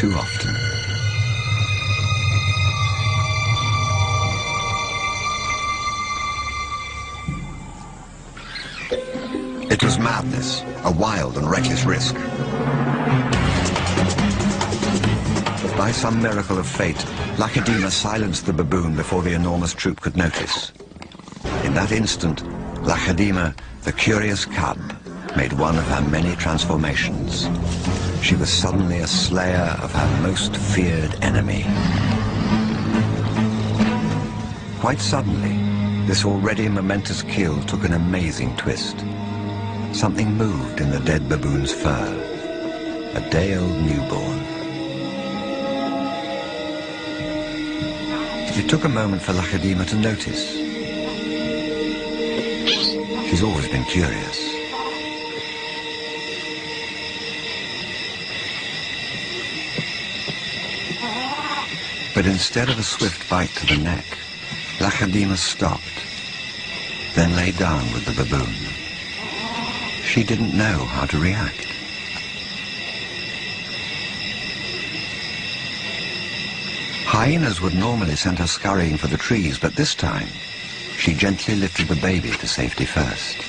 too often. It was madness, a wild and reckless risk. By some miracle of fate, Lacedaemon silenced the baboon before the enormous troop could notice. In that instant, Lacedaemon, the curious cub, made one of her many transformations. She was suddenly a slayer of her most feared enemy. Quite suddenly, this already momentous kill took an amazing twist. Something moved in the dead baboon's fur. A day-old newborn. It took a moment for Lacedaemon to notice. She's always been curious. But instead of a swift bite to the neck, Lacedaemon stopped, then lay down with the baboon. She didn't know how to react. Hyenas would normally send her scurrying for the trees, but this time, she gently lifted the baby to safety first.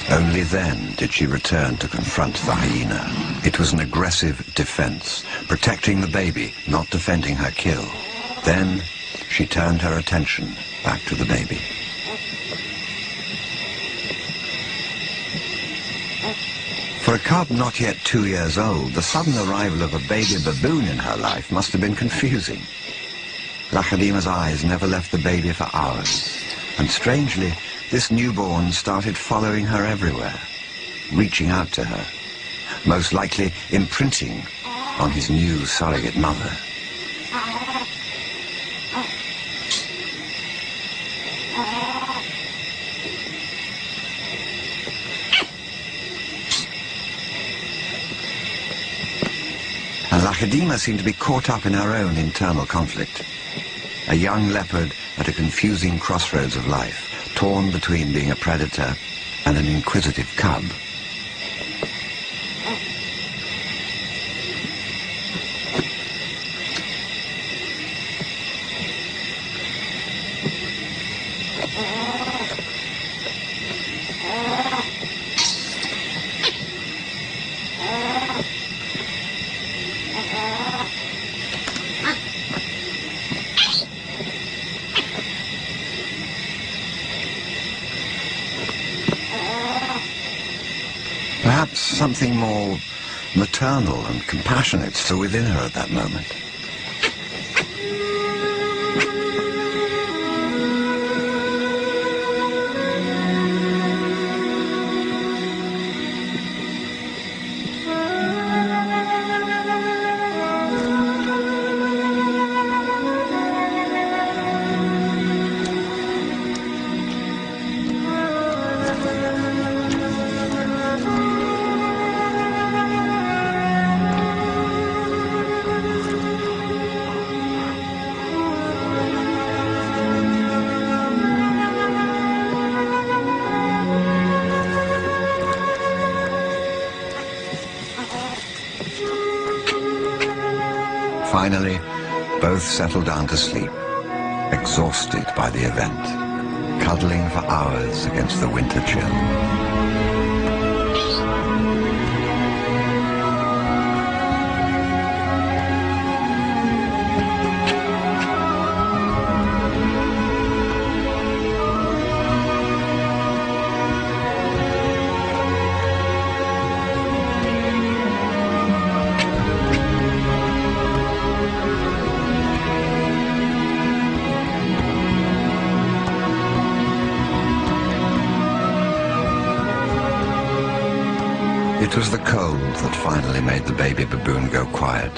Only then did she return to confront the hyena. It was an aggressive defense, protecting the baby, not defending her kill. Then she turned her attention back to the baby. For a cub not yet 2 years old, the sudden arrival of a baby baboon in her life must have been confusing. Lacedaemon's eyes never left the baby for hours, and strangely, this newborn started following her everywhere, reaching out to her, most likely imprinting on his new surrogate mother. And Lacedaemon seemed to be caught up in her own internal conflict. A young leopard at a confusing crossroads of life, torn between being a predator and an inquisitive cub. Perhaps something more maternal and compassionate still within her at that moment. Finally, both settled down to sleep, exhausted by the event, cuddling for hours against the winter chill. It was the cold that finally made the baby baboon go quiet.